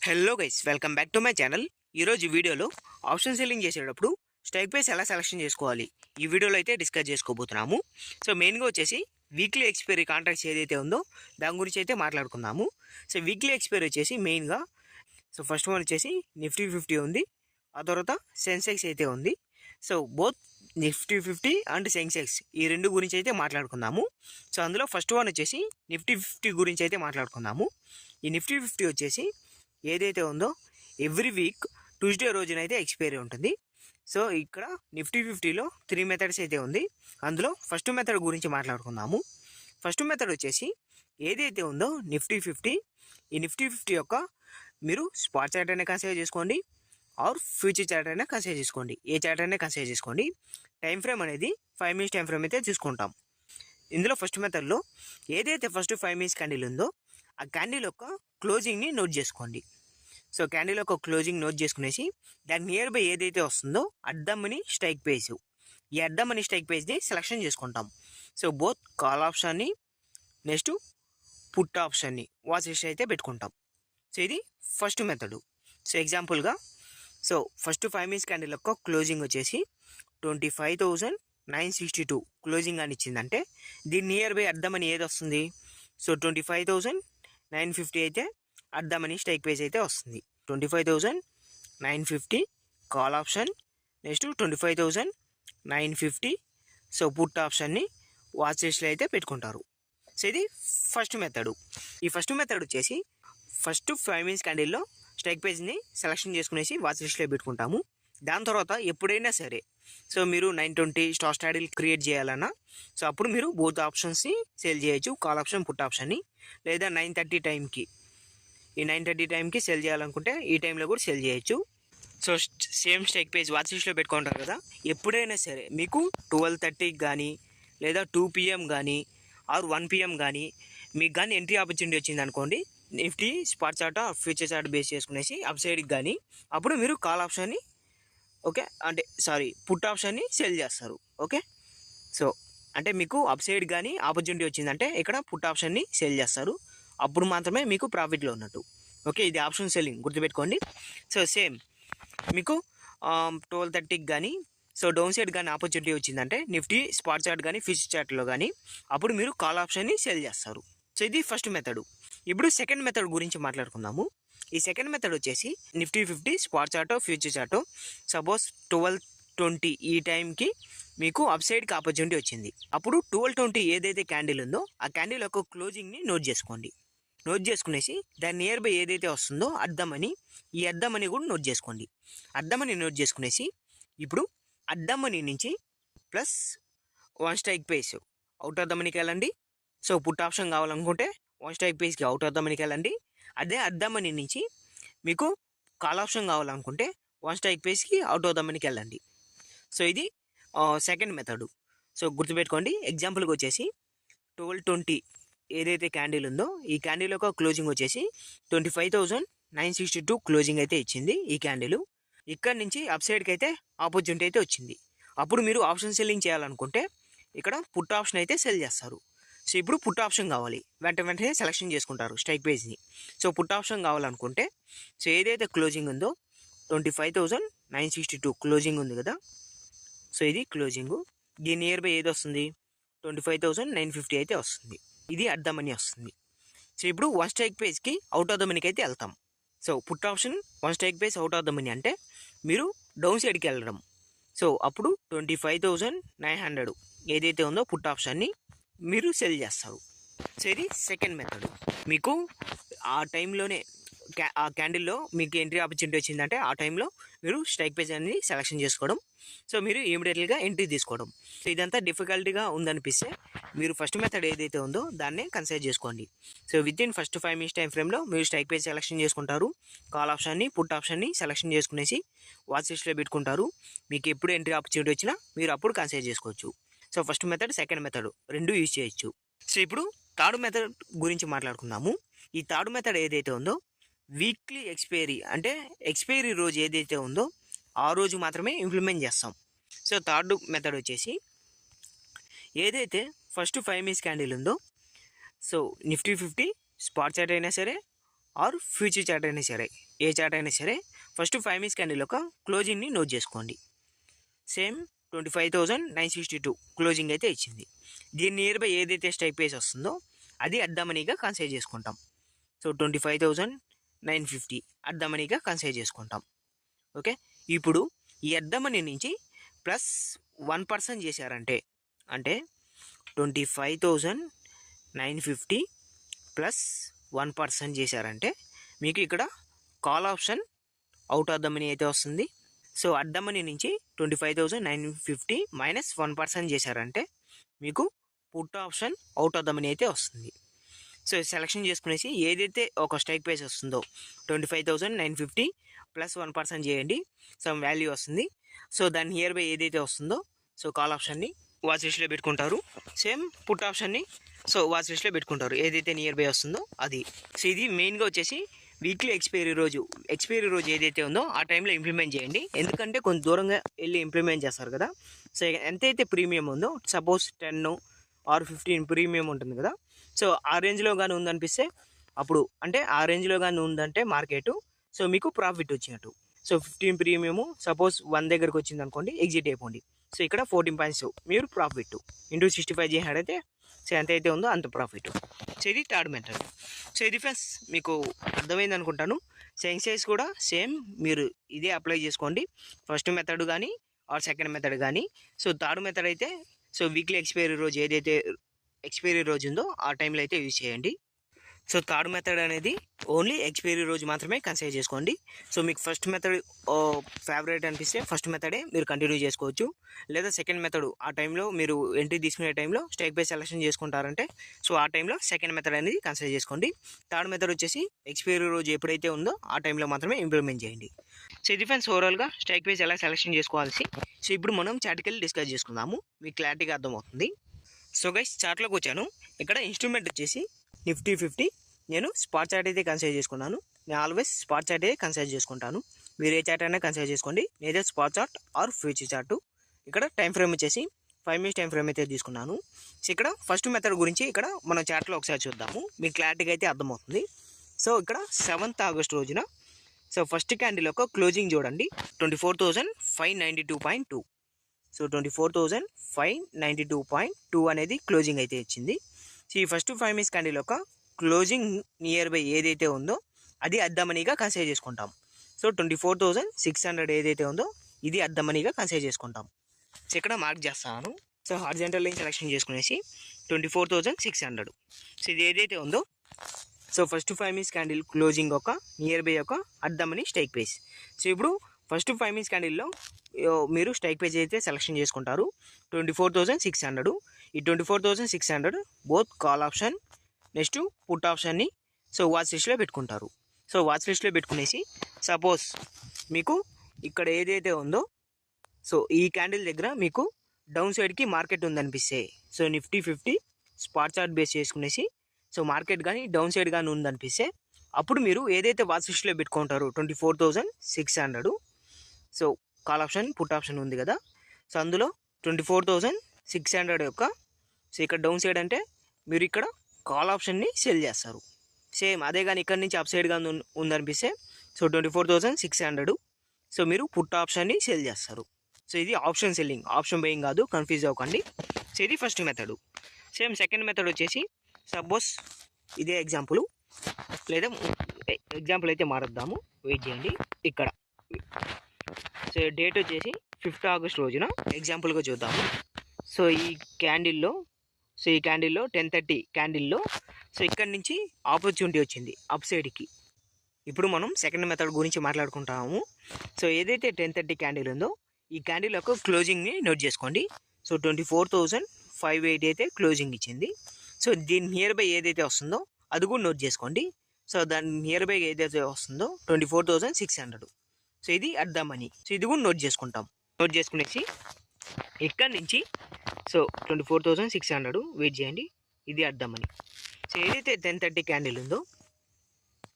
Hello guys, welcome back to my channel. ఈరోజు వీడియోలో option selling చేసేటప్పుడు స్ట్రైక్ ప్రైస్ ఎలా సెలెక్షన్ చేసుకోవాలి ఈ వీడియోలో అయితే డిస్కస్ చేసుకోబోతున్నాము. సో మెయిన్గా వచ్చేసి వీక్లీ ఎక్స్పైరీ కాంట్రాక్ట్స్ ఏదైతే ఉందో దాని గురించి అయితే మాట్లాడుకుందాము. సో వీక్లీ ఎక్స్పైరీ వచ్చేసి మెయిన్గా ఫస్ట్ వన్ వచ్చేసి నిఫ్టీ 50 ఉంది, ఆ తర్వాత సెన్సెక్స్ అయితే ఉంది. So both Nifty 50 and Sensex ఈ రెండు గురించి అయితే మాట్లాడుకుందాము. సో అందులో ఫస్ట్ వన్ వచ్చేసి నిఫ్టీ 50 గురించి అయితే మాట్లాడుకుందాము. ఈ నిఫ్టీ 50 వచ్చేసి ఏదైతే ఉందో ఎవ్రీ వీక్ ట్యూస్డే రోజునైతే ఎక్స్పైరీ ఉంటుంది. సో ఇక్కడ నిఫ్టీ 50లో 3 మెథడ్స్ అయితే ఉంది. అందులో ఫస్ట్ మెథడ్ గురించి మాట్లాడుకుందాము. ఫస్ట్ మెథడ్ వచ్చేసి ఏదైతే ఉందో నిఫ్టీ 50, ఈ నిఫ్టీ 50 యొక్క మీరు స్పాట్ చార్ట్ అయినా కన్సిడర్ చేసుకోండి ఆర్ ఫ్యూచర్ చార్ట్ అయినా కన్సిడర్ చేసుకోండి, ఏ చార్ట్ అయినా కన్సిడర్ చేసుకోండి. టైం ఫ్రేమ్ అనేది 5 మినిట్స్ టైం ఫ్రేమ్ అయితే తీసుకుంటాం. ఇందులో ఫస్ట్ మెథడ్లో ఏదైతే ఫస్ట్ 5 మినిట్స్ క్యాండిల్ ఉందో ఆ క్యాండిల్ యొక్క క్లోజింగ్ని నోట్ చేసుకోండి. సో క్యాండిల్ యొక్క క్లోజింగ్ నోట్ చేసుకునేసి దాని నియర్ బై ఏదైతే వస్తుందో అడ్డం మనీ స్ట్రైక్ ప్రైస్, ఈ అడ్డం మనీ స్ట్రైక్ ప్రైస్ని సెలెక్షన్ చేసుకుంటాం. సో బోత్ కాల్ ఆప్షన్ని నెక్స్ట్ పుట్ ఆప్షన్ని వాచ్ లిస్ట్ అయితే పెట్టుకుంటాం. సో ఇది ఫస్ట్ మెథడు. సో ఎగ్జాంపుల్గా ఫస్ట్ 5 మినిట్స్ క్యాండిల్ యొక్క క్లోజింగ్ వచ్చేసి 25,962 క్లోజింగ్ అని ఇచ్చిందంటే దీని నియర్ బై అడ్డమని ఏది వస్తుంది? సో 25,950 అయితే అడ్డమని స్ట్రైక్ ప్రైస్ అయితే వస్తుంది. 25,950 call option, next 25,950 so put ఆప్షన్ని వాచ్ లిస్ట్లో అయితే పెట్టుకుంటారు. సో ఇది ఫస్ట్ మెథడు. ఈ ఫస్ట్ మెథడ్ వచ్చేసి ఫస్ట్ 5 మినిట్స్ క్యాండిల్లో స్ట్రైక్ ప్రైస్ని సెలెక్షన్ చేసుకునేసి వాచ్ లిస్ట్లో పెట్టుకుంటాము. దాని తర్వాత ఎప్పుడైనా సరే సో మీరు 920 స్టార్ స్టాడిల్ క్రియేట్ చేయాలన్నా సో అప్పుడు మీరు బోత్ ఆప్షన్స్ని సేల్ చేయొచ్చు, కాల్ ఆప్షన్ పుట్ ఆప్షన్ని. లేదా 9:30 టైంకి, ఈ 9:30 టైంకి సెల్ చేయాలనుకుంటే ఈ టైంలో కూడా సెల్ చేయొచ్చు. So same strike price watch లిస్ట్లో పెట్టుకుంటారు కదా. ఎప్పుడైనా సరే మీకు 12:30 కానీ లేదా 2 PM కానీ ఆర్ 1 PM కానీ మీకు కానీ ఎంట్రీ ఆపర్చునిటీ వచ్చింది అనుకోండి, Nifty spot chart future chart base చేసుకునేసి అప్ సైడ్కి కానీ అప్పుడు మీరు కాల్ ఆప్షన్ని పుట్ ఆప్షన్ని సెల్ చేస్తారు. ఓకే, సో అంటే మీకు అప్ సైడ్ కానీ ఆపర్చునిటీ వచ్చిందంటే ఇక్కడ పుట్ ఆప్షన్ని సెల్ చేస్తారు, అప్పుడు మాత్రమే మీకు ప్రాఫిట్లో ఉన్నట్టు. ఓకే, ఇది ఆప్షన్ సెల్లింగ్ గుర్తుపెట్టుకోండి. సో సేమ్ మీకు 12:30కి కానీ డౌన్ సైడ్ కానీ ఆపర్చునిటీ వచ్చిందంటే నిఫ్టీ స్పాట్ చార్ట్ కానీ ఫ్యూచర్ చార్ట్లో కానీ అప్పుడు మీరు కాల్ ఆప్షన్ని సెల్ చేస్తారు. సో ఇది ఫస్ట్ మెథడ్. ఇప్పుడు సెకండ్ మెథడ్ గురించి మాట్లాడుకుందాము. ఈ సెకండ్ మెథడ్ వచ్చేసి నిఫ్టీ 50 స్పాట్ చార్టో ఫ్యూచర్ చార్టో సపోజ్ 12:20 ఈ టైంకి మీకు అప్ సైడ్కి ఆపర్చునిటీ వచ్చింది. అప్పుడు 12:20 ఏదైతే క్యాండిల్ ఉందో ఆ క్యాండిల్ యొక్క క్లోజింగ్ని నోట్ చేసుకోండి. నోట్ చేసుకునేసి దాని నియర్ బై ఏదైతే వస్తుందో అడ్డమని, ఈ అడ్డమని కూడా నోట్ చేసుకోండి. అడ్డమని నోట్ చేసుకునేసి ఇప్పుడు అడ్డమని నుంచి plus 1 strike price out of the మనీకి వెళ్ళండి. సో పుట్ ఆప్షన్ కావాలనుకుంటే 1 స్ట్రైక్ ప్రైస్కి అవుట్ ఆఫ్ ద మనీకి వెళ్ళండి. అదే అడ్డమని నుంచి మీకు కాల్ ఆప్షన్ కావాలనుకుంటే 1 స్ట్రైక్ ప్రైస్కి అవుట్ ఆఫ్ ద మనీకి వెళ్ళండి. సో ఇది సెకండ్ మెథడు. సో గుర్తుపెట్టుకోండి. ఎగ్జాంపుల్కి వచ్చేసి 12:20 ఏదైతే క్యాండిల్ ఉందో ఈ క్యాండిల్ యొక్క క్లోజింగ్ వచ్చేసి 25,962 క్లోజింగ్ అయితే ఇచ్చింది ఈ క్యాండిల్. ఇక్కడ నుంచి అప్ సైడ్కి అయితే ఆపర్చునిటీ అయితే వచ్చింది. అప్పుడు మీరు ఆప్షన్ సెల్లింగ్ చేయాలనుకుంటే ఇక్కడ పుట్ ఆప్షన్ అయితే సెల్ చేస్తారు. సో ఇప్పుడు పుట్ ఆప్షన్ కావాలి, వెంటనే సెలెక్షన్ చేసుకుంటారు స్ట్రైక్ ప్రైస్ని. సో పుట్ ఆప్షన్ కావాలనుకుంటే సో ఏదైతే క్లోజింగ్ ఉందో 25,962 క్లోజింగ్ ఉంది కదా, సో ఇది క్లోజింగు. దీని నియర్ బై ఏది వస్తుంది? 25,950 అయితే వస్తుంది. ఇది అట్ ద మనీ వస్తుంది. సో ఇప్పుడు 1 స్ట్రైక్ ప్రైస్కి అవుట్ ఆఫ్ ద మనీకి అయితే వెళ్తాం. So put option 1 strike price out of the money అంటే మీరు డౌన్ సైడ్కి వెళ్ళడం. సో అప్పుడు 25,900 ఏదైతే ఉందో పుట్ ఆప్షన్ని మీరు సెల్ చేస్తారు. సో ఇది సెకండ్ మెథడ్. మీకు ఆ టైంలోనే ఆ క్యాండిల్లో మీకు ఎంట్రీ ఆపర్చునిటీ వచ్చిందంటే ఆ టైంలో మీరు స్ట్రైక్ ప్రైస్ అనేది సెలెక్షన్ చేసుకోవడం. సో మీరు ఇమీడియట్గా ఎంట్రీ తీసుకోవడం. సో ఇదంతా డిఫికల్ట్గా ఉందనిపిస్తే మీరు ఫస్ట్ మెథడ్ ఏదైతే ఉందో దాన్నే కన్సిడర్ చేసుకోండి. So within first 5 minutes time ఫ్రేమ్లో మీరు స్ట్రైక్ ప్రైస్ సెలెక్షన్ చేసుకుంటారు, కాల్ ఆప్షన్ని పుట్ ఆప్షన్ని సెలెక్షన్ చేసుకునేసి వాచ్ లిస్ట్లో పెట్టుకుంటారు. మీకు ఎప్పుడు ఎంట్రీ ఆపర్చునిటీ వచ్చినా మీరు అప్పుడు కన్సిడర్ చేసుకోవచ్చు. So first method second method రెండు యూజ్ చేయొచ్చు. సో ఇప్పుడు థర్డ్ మెథడ్ గురించి మాట్లాడుకుందాము. ఈ థర్డ్ మెథడ్ ఏదైతే ఉందో వీక్లీ ఎక్స్పైరీ అంటే ఎక్స్పైరీ రోజు ఏదైతే ఉందో ఆ రోజు మాత్రమే ఇంప్లిమెంట్ చేస్తాం. సో థర్డ్ మెథడ్ వచ్చేసి ఏదైతే ఫస్ట్ 5 మినిట్స్ క్యాండిల్ ఉందో సో నిఫ్టీ 50 స్పాట్ చార్ట్ అయినా సరే ఆర్ ఫ్యూచర్ చార్ట్ అయినా సరే, ఏ చార్ట్ అయినా సరే ఫస్ట్ 5 మినిట్స్ క్యాండిల్ యొక్క క్లోజింగ్ని నోట్ చేసుకోండి. సేమ్ 25,962 క్లోజింగ్ అయితే ఇచ్చింది. దీని నియర్ బై ఏదైతే స్ట్రైక్ ప్రైస్ వస్తుందో అది అర్ధమనీగా కన్సిడర్ చేసుకుంటాం. సో 25,950 అర్ధమనీగా కన్సిడర్ చేసుకుంటాం. ఓకే, ఇప్పుడు ఈ అర్ధమనీ నుంచి ప్లస్ 1% చేశారంటే, అంటే 25,950 ప్లస్ 1% చేశారంటే మీకు ఇక్కడ call option out of the money అయితే వస్తుంది. సో అట్ ద మనీ నుంచి 25,950 మైనస్ 1% చేశారంటే మీకు put option out of the money అయితే వస్తుంది. సో సెలెక్షన్ చేసుకునేసి ఏదైతే ఒక స్ట్రైక్ ప్రైస్ వస్తుందో 25,950 ప్లస్ 1% చేయండి, సమ్ వాల్యూ వస్తుంది. సో దాని నియర్ బై ఏదైతే వస్తుందో సో కాల్ ఆప్షన్ని వాచ్ లిస్ట్లో పెట్టుకుంటారు. సేమ్ పుట్ ఆప్షన్ని సో వాచ్ లిస్ట్లో పెట్టుకుంటారు ఏదైతే నియర్ బై వస్తుందో అది. సో ఇది మెయిన్గా వచ్చేసి వీక్లీ ఎక్స్పైరీ రోజు ఏదైతే ఉందో ఆ టైంలో ఇంప్లిమెంట్ చేయండి. ఎందుకంటే కొంచెం దూరంగా వెళ్ళి ఇంప్లిమెంట్ చేస్తారు కదా. సో ఎంతైతే ప్రీమియం ఉందో, సపోజ్ 10 ఆర్ 15 ప్రీమియం ఉంటుంది కదా. సో ఆ రేంజ్లో కానీ ఉందనిపిస్తే అప్పుడు, అంటే ఆ రేంజ్లో కానీ ఉందంటే మార్కెట్, సో మీకు ప్రాఫిట్ వచ్చినట్టు. సో 15 ప్రీమియము సపోజ్ 1 దగ్గరకు వచ్చింది అనుకోండి, ఎగ్జిట్ అయిపోండి. సో ఇక్కడ 14 పాయింట్స్ మీరు ప్రాఫిట్ ఇంటూ 65 చేసాడైతే సో ఎంత అయితే ఉందో అంత ప్రాఫిట్. సో ఇది థర్డ్ మెథడ్. సో ఇది ఫ్రెండ్స్ మీకు అర్థమైంది అనుకుంటాను. సెన్సెక్స్ కూడా సేమ్ మీరు ఇదే అప్లై చేసుకోండి, ఫస్ట్ మెథడ్ కానీ ఆర్ సెకండ్ మెథడ్ కానీ. సో థర్డ్ మెథడ్ అయితే సో వీక్లీ ఎక్స్పైరీ రోజు ఏదైతే ఎక్స్పైరీ రోజు ఉందో ఆ టైంలో అయితే యూజ్ చేయండి. సో థర్డ్ మెథడ్ అనేది ఓన్లీ ఎక్స్పైరీ రోజు మాత్రమే కన్సిడర్ చేసుకోండి. సో మీకు ఫస్ట్ మెథడ్ ఫేవరెట్ అనిపిస్తే ఫస్ట్ మెథడే మీరు కంటిన్యూ చేసుకోవచ్చు. లేదా సెకండ్ మెథడ్ ఆ టైంలో మీరు ఎంట్రీ తీసుకునే టైంలో స్ట్రైక్ ప్రైస్ సెలెక్షన్ చేసుకుంటారంటే సో ఆ టైంలో సెకండ్ మెథడ్ అనేది కన్సిడర్ చేసుకోండి. థర్డ్ మెథడ్ వచ్చేసి ఎక్స్పైరీ రోజు ఎప్పుడైతే ఉందో ఆ టైంలో మాత్రమే ఇంప్లిమెంట్ చేయండి. సో ఇది ఫ్రెండ్స్ ఓవరాల్గా స్ట్రైక్ ప్రైస్ ఎలా సెలెక్షన్ చేసుకోవాల్సి. సో ఇప్పుడు మనం చార్ట్కి డిస్కస్ చేసుకుందాము, మీకు క్లారిటీగా అర్థమవుతుంది. సో గైస్ చార్ట్లోకి వచ్చాను. ఇక్కడ ఇన్స్ట్రుమెంట్ వచ్చేసి నిఫ్టీ 50. నేను స్పాట్ చార్ట్ అయితే కన్సిడర్ చేసుకున్నాను. నేను ఆల్వేస్ స్పాట్ చార్ట్ అయితే కన్సిడర్ చేసుకుంటాను. మీరు ఏ చార్ట్ అయినా కన్సిడర్ చేసుకోండి, నేనైతే spot chart or future chart. ఇక్కడ టైం ఫ్రేమ్ వచ్చేసి 5 మినిట్స్ టైం ఫ్రేమ్ అయితే తీసుకున్నాను. సో ఇక్కడ ఫస్ట్ మెథడ్ గురించి ఇక్కడ మన చార్ట్లో ఒకసారి చూద్దాము, మీకు క్లారిటీగా అయితే అర్థమవుతుంది. సో ఇక్కడ 7th ఆగస్ట్ రోజున సో ఫస్ట్ క్యాండిల్ యొక్క క్లోజింగ్ చూడండి, 24,592.2. సో 24,592.2 అనేది క్లోజింగ్ అయితే ఇచ్చింది. సో ఈ ఫస్ట్ 5 మినిట్స్ క్యాండిల్ యొక్క క్లోజింగ్ నియర్ బై ఏదైతే ఉందో అది అర్ధమనీగా కన్సిడర్ చేసుకుంటాం. సో 24,600 ఏదైతే ఉందో ఇది అర్ధమనీగా కన్సిడర్ చేసుకుంటాం. సో ఇక్కడ మార్క్ చేస్తాను. సో హారిజాంటల్ లైన్ సెలెక్షన్ చేసుకునేసి 24,600. సో ఇది ఏదైతే ఉందో so first 5 minutes candle closing ఒక నియర్ బై యొక్క అర్ధమనీ స్ట్రైక్ ప్రైస్. సో ఇప్పుడు ఫస్ట్ 5 మినిట్స్ క్యాండిల్లో మీరు స్ట్రైక్ ప్రైస్ అయితే సెలెక్షన్ చేసుకుంటారు 24,600. ఈ 24,600 both call option next put ఆప్షన్ని సో వాచ్ లిస్ట్లో పెట్టుకుంటారు. సో వాచ్ లిస్ట్లో పెట్టుకునేసి సపోజ్ మీకు ఇక్కడ ఏదైతే ఉందో సో ఈ క్యాండిల్ దగ్గర మీకు డౌన్ సైడ్కి మార్కెట్ ఉందనిపిస్తే so Nifty 50 spot chart base చేసుకునేసి సో మార్కెట్ కానీ డౌన్ సైడ్ కానీ ఉందనిపిస్తే అప్పుడు మీరు ఏదైతే వాచ్ లిస్ట్లో పెట్టుకుంటారో 24,600 so call option put option ఉంది కదా. సో అందులో 24,600 యొక్క సో ఇక్కడ డౌన్ సైడ్ అంటే మీరు ఇక్కడ కాల్ ఆప్షన్ని సెల్ చేస్తారు. సేమ్ అదే కానీ ఇక్కడ నుంచి అప్ సైడ్గా ఉందనిపిస్తే సో 24,600 సో మీరు పుట్ ఆప్షన్ని సెల్ చేస్తారు. సో ఇది ఆప్షన్ సెల్లింగ్, ఆప్షన్ బయింగ్ కాదు, కన్ఫ్యూజ్ అవ్వకండి. సో ఇది first method. Same second method వచ్చేసి సపోజ్ ఇదే ఎగ్జాంపుల్, లేదా ఎగ్జాంపుల్ అయితే మారుద్దాము, వెయిట్ చేయండి. ఇక్కడ సో డేట్ వచ్చేసి 5th ఆగస్ట్ రోజున ఎగ్జాంపుల్గా చూద్దాము. సో ఈ క్యాండిల్లో 10:30 క్యాండిల్లో సో ఇక్కడ నుంచి ఆపర్చునిటీ వచ్చింది అప్ సైడ్కి. ఇప్పుడు మనం సెకండ్ మెథడ్ గురించి మాట్లాడుకుంటాము. సో ఏదైతే 10:30 క్యాండిల్ ఉందో ఈ క్యాండిల్ యొక్క క్లోజింగ్ని నోట్ చేసుకోండి. సో 24,580 అయితే క్లోజింగ్ ఇచ్చింది. సో దీని నియర్ బై ఏదైతే వస్తుందో అది కూడా నోట్ చేసుకోండి. సో దాని నియర్ బై ఏదైతే వస్తుందో 24,600. సో ఇది అర్ధమనీ. సో ఇది కూడా నోట్ చేసుకుంటాం. నోట్ చేసుకునేసి ఇక్కడ నుంచి సో 24,600 వెయిట్ చేయండి, ఇది అర్ధమనీ. సో ఏదైతే 10:30 క్యాండిల్ ఉందో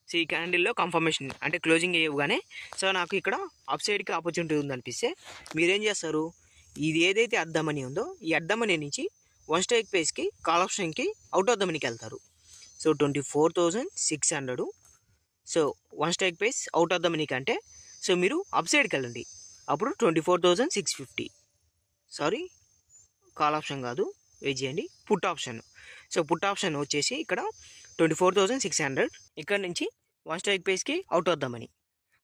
సో ఈ క్యాండిల్లో కన్ఫర్మేషన్ అంటే క్లోజింగ్ ఇవ్వగానే సో నాకు ఇక్కడ అప్ సైడ్కి ఆపర్చునిటీ ఉందనిపిస్తే మీరేం చేస్తారు, ఇది ఏదైతే అర్ధమనీ ఉందో ఈ అర్ధమనీ నుంచి 1 స్ట్రైక్ ప్రైస్కి కాల్ ఆప్షన్కి అవుట్ ఆఫ్ ద మనీకి వెళ్తారు. So 24,600 so 1 strike price out of the money కంటే సో మీరు అప్ సైడ్కి వెళ్ళండి. అప్పుడు 24,650. సారీ, కాల్ ఆప్షన్ కాదు, వెయిట్ చేయండి, put option. So put option వచ్చేసి ఇక్కడ 24,600. ఇక్కడ నుంచి 1 స్ట్రైక్ ప్రైస్కి out of the money.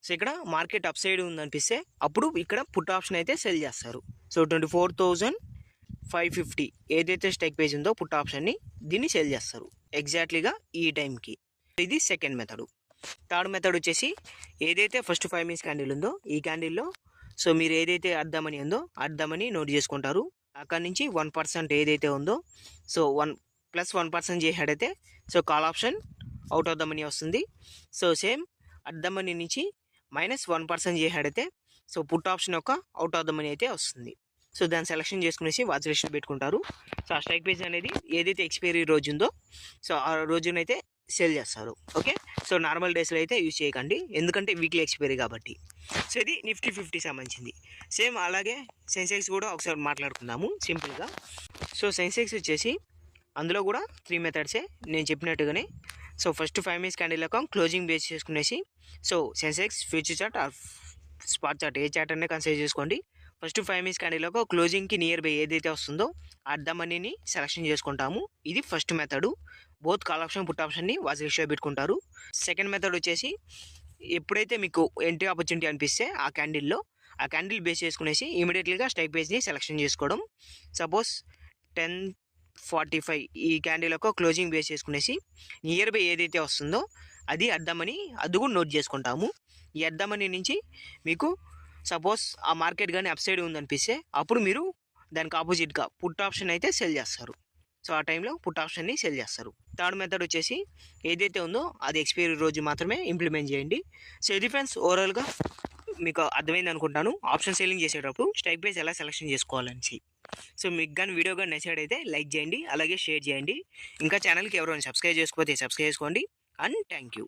So ఇక్కడ మార్కెట్ అప్ సైడ్ ఉందనిపిస్తే అప్పుడు ఇక్కడ పుట్ ఆప్షన్ అయితే సెల్ చేస్తారు. సో 24,550 ఏదైతే స్ట్రైక్ ప్రైస్ ఉందో పుట్ ఆప్షన్ని దీన్ని సెల్ చేస్తారు ఎగ్జాక్ట్లీగా ఈ టైంకి. ఇది సెకండ్ మెథడ్. థర్డ్ మెథడ్ వచ్చేసి ఏదైతే ఫస్ట్ 5 మినిట్స్ క్యాండిల్ ఉందో ఈ క్యాండిల్లో సో మీరు ఏదైతే అర్ధమని ఉందో అర్ధమని నోట్ చేసుకుంటారు. అక్కడ నుంచి 1% ఏదైతే ఉందో సో 1+1% చేసాడైతే so call option out of the money వస్తుంది. సో సేమ్ అర్ధమని నుంచి -1% చేసాడైతే సో పుట్ ఆప్షన్ యొక్క అవుట్ ఆఫ్ ద మనీ అయితే వస్తుంది. సో దాన్ని సెలెక్షన్ చేసుకునేసి వాచ్ లిస్ట్ పెట్టుకుంటారు. సో ఆ స్ట్రైక్ ప్రైస్ అనేది ఏదైతే ఎక్స్పైరీ రోజు ఉందో సో ఆ రోజునైతే సేల్ చేస్తారు. ఓకే, సో నార్మల్ డేస్లో అయితే యూజ్ చేయకండి, ఎందుకంటే వీక్లీ ఎక్స్పైరీ కాబట్టి. సో ఇది నిఫ్టీ 50 సంబంధించింది. సేమ్ అలాగే సెన్సెక్స్ కూడా ఒకసారి మాట్లాడుకుందాము సింపుల్గా. సో సెన్సెక్స్ వచ్చేసి అందులో కూడా 3 మెథడ్సే నేను చెప్పినట్టుగానే. సో ఫస్ట్ 5 మినిట్స్ క్యాండిల్ యొక్క క్లోజింగ్ బేస్ చేసుకునేసి so Sensex future chart or spot chart ఏ చార్ట్ అనే కన్సిడర్ చేసుకోండి. ఫస్ట్ 5 మినిట్స్ క్యాండిల్ యొక్క క్లోజింగ్కి నియర్ బై ఏదైతే వస్తుందో అర్ధ మనీని సెలెక్షన్ చేసుకుంటాము. ఇది first method. Both call option put ఆప్షన్ని వాచ్ లిస్ట్లో పెట్టుకుంటారు. సెకండ్ మెథడ్ వచ్చేసి ఎప్పుడైతే మీకు ఎంట్రీ ఆపర్చునిటీ అనిపిస్తే ఆ క్యాండిల్ బేస్ చేసుకునేసి ఇమీడియట్లీగా స్ట్రైక్ ప్రైస్ని సెలెక్షన్ చేసుకోవడం. సపోజ్ 10:45 ఈ క్యాండిల్ యొక్క క్లోజింగ్ బేస్ చేసుకునేసి నియర్ బై ఏదైతే వస్తుందో అది అర్ధమని అది కూడా నోట్ చేసుకుంటాము. ఈ అర్ధమని నుంచి మీకు సపోజ్ ఆ మార్కెట్ కానీ అప్ సైడ్ ఉందనిపిస్తే అప్పుడు మీరు దానికి ఆపోజిట్గా పుట్ ఆప్షన్ అయితే సెల్ చేస్తారు. సో ఆ టైంలో పుట్ ఆప్షన్ని సెల్ చేస్తారు. థర్డ్ మెథడ్ వచ్చేసి ఏదైతే ఉందో అది ఎక్స్పైరీ రోజు మాత్రమే ఇంప్లిమెంట్ చేయండి. సో ఇది ఫ్రెండ్స్ ఓవరాల్గా మీకు అర్థమైంది అనుకుంటాను ఆప్షన్ సెల్లింగ్ చేసేటప్పుడు స్ట్రైక్ ప్రైస్ ఎలా సెలెక్షన్ చేసుకోవాలని. సో మీకు కానీ వీడియో కానీ నచ్చినట్టయితే లైక్ చేయండి, అలాగే షేర్ చేయండి. ఇంకా ఛానల్కి ఎవరైనా సబ్స్క్రైబ్ చేసుకోకపోతే సబ్స్క్రైబ్ చేసుకోండి. And thank you.